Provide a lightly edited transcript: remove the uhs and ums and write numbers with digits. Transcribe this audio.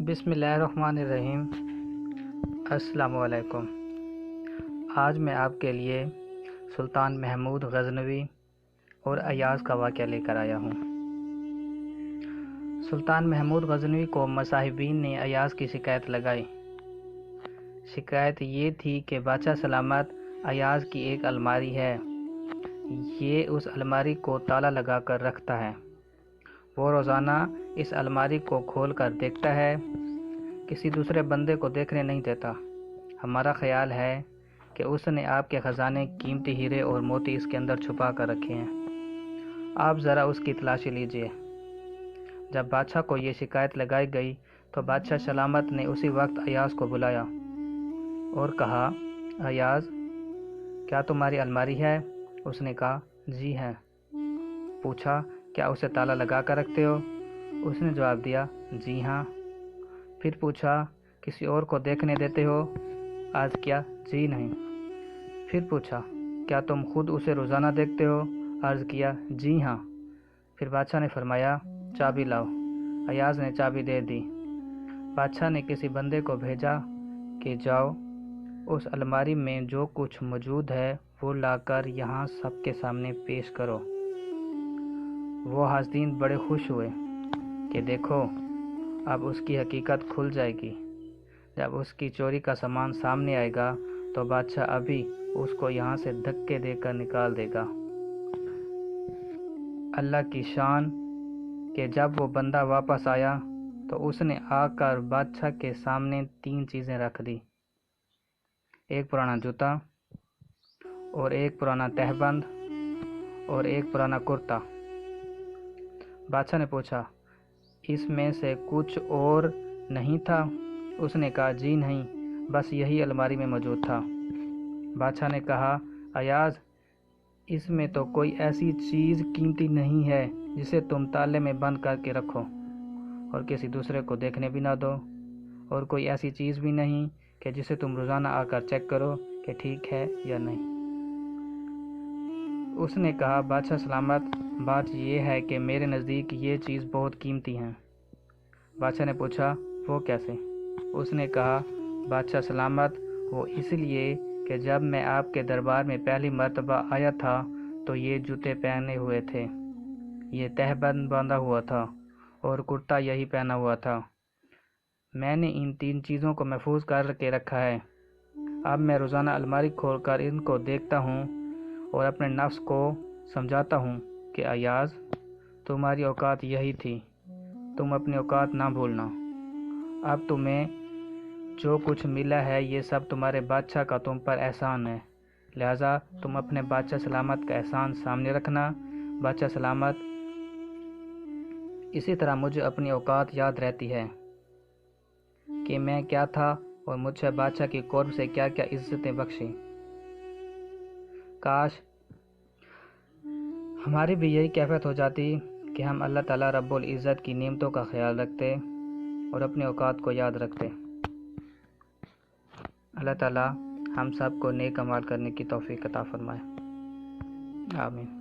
بسم اللہ الرحمن الرحیم۔ السلام علیکم۔ آج میں آپ کے لیے سلطان محمود غزنوی اور ایاز کا واقعہ لے کر آیا ہوں۔ سلطان محمود غزنوی کو مصاحبین نے ایاز کی شکایت لگائی۔ شکایت یہ تھی کہ بادشاہ سلامت، ایاز کی ایک الماری ہے، یہ اس الماری کو تالا لگا کر رکھتا ہے۔ وہ روزانہ اس الماری کو کھول کر دیکھتا ہے، کسی دوسرے بندے کو دیکھنے نہیں دیتا۔ ہمارا خیال ہے کہ اس نے آپ کے خزانے، قیمتی ہیرے اور موتی اس کے اندر چھپا کر رکھے ہیں۔ آپ ذرا اس کی تلاشی لیجئے۔ جب بادشاہ کو یہ شکایت لگائی گئی تو بادشاہ سلامت نے اسی وقت ایاز کو بلایا اور کہا، ایاز، کیا تمہاری الماری ہے؟ اس نے کہا، جی ہے۔ پوچھا، کیا اسے تالا لگا کر رکھتے ہو؟ اس نے جواب دیا، جی ہاں۔ پھر پوچھا، کسی اور کو دیکھنے دیتے ہو؟ عرض کیا، جی نہیں۔ پھر پوچھا، کیا تم خود اسے روزانہ دیکھتے ہو؟ عرض کیا، جی ہاں۔ پھر بادشاہ نے فرمایا، چابی لاؤ۔ ایاز نے چابی دے دی۔ بادشاہ نے کسی بندے کو بھیجا کہ جاؤ، اس الماری میں جو کچھ موجود ہے وہ لا کر یہاں سب کے سامنے پیش کرو۔ وہ حاسدین بڑے خوش ہوئے کہ دیکھو، اب اس کی حقیقت کھل جائے گی۔ جب اس کی چوری کا سامان سامنے آئے گا تو بادشاہ ابھی اس کو یہاں سے دھکے دے کر نکال دے گا۔ اللہ کی شان کہ جب وہ بندہ واپس آیا تو اس نے آ کر بادشاہ کے سامنے 3 چیزیں رکھ دی، ایک پرانا جوتا اور ایک پرانا تہبند اور ایک پرانا کرتا۔ بادشاہ نے پوچھا، اس میں سے کچھ اور نہیں تھا؟ اس نے کہا، جی نہیں، بس یہی الماری میں موجود تھا۔ بادشاہ نے کہا، ایاز، اس میں تو کوئی ایسی چیز قیمتی نہیں ہے جسے تم تالے میں بند کر کے رکھو اور کسی دوسرے کو دیکھنے بھی نہ دو، اور کوئی ایسی چیز بھی نہیں کہ جسے تم روزانہ آ کر چیک کرو کہ ٹھیک ہے یا نہیں۔ اس نے کہا، بادشاہ سلامت، بات یہ ہے کہ میرے نزدیک یہ چیز بہت قیمتی ہے۔ بادشاہ نے پوچھا، وہ کیسے؟ اس نے کہا، بادشاہ سلامت، وہ اس لیے کہ جب میں آپ کے دربار میں پہلی مرتبہ آیا تھا تو یہ جوتے پہنے ہوئے تھے، یہ تہبند باندھا ہوا تھا اور کرتا یہی پہنا ہوا تھا۔ میں نے ان 3 چیزوں کو محفوظ کر کے رکھا ہے۔ اب میں روزانہ الماری کھول کر ان کو دیکھتا ہوں اور اپنے نفس کو سمجھاتا ہوں کہ ایاز، تمہاری اوقات یہی تھی، تم اپنی اوقات نہ بھولنا۔ اب تمہیں جو کچھ ملا ہے یہ سب تمہارے بادشاہ کا تم پر احسان ہے، لہٰذا تم اپنے بادشاہ سلامت کا احسان سامنے رکھنا۔ بادشاہ سلامت، اسی طرح مجھے اپنی اوقات یاد رہتی ہے کہ میں کیا تھا اور مجھے بادشاہ کی قرب سے کیا کیا عزتیں بخشی۔ کاش ہماری بھی یہی کیفیت ہو جاتی کہ ہم اللہ تعالیٰ رب العزت کی نعمتوں کا خیال رکھتے اور اپنے اوقات کو یاد رکھتے۔ اللہ تعالیٰ ہم سب کو نیک اعمال کرنے کی توفیق عطا فرمائے۔ آمین۔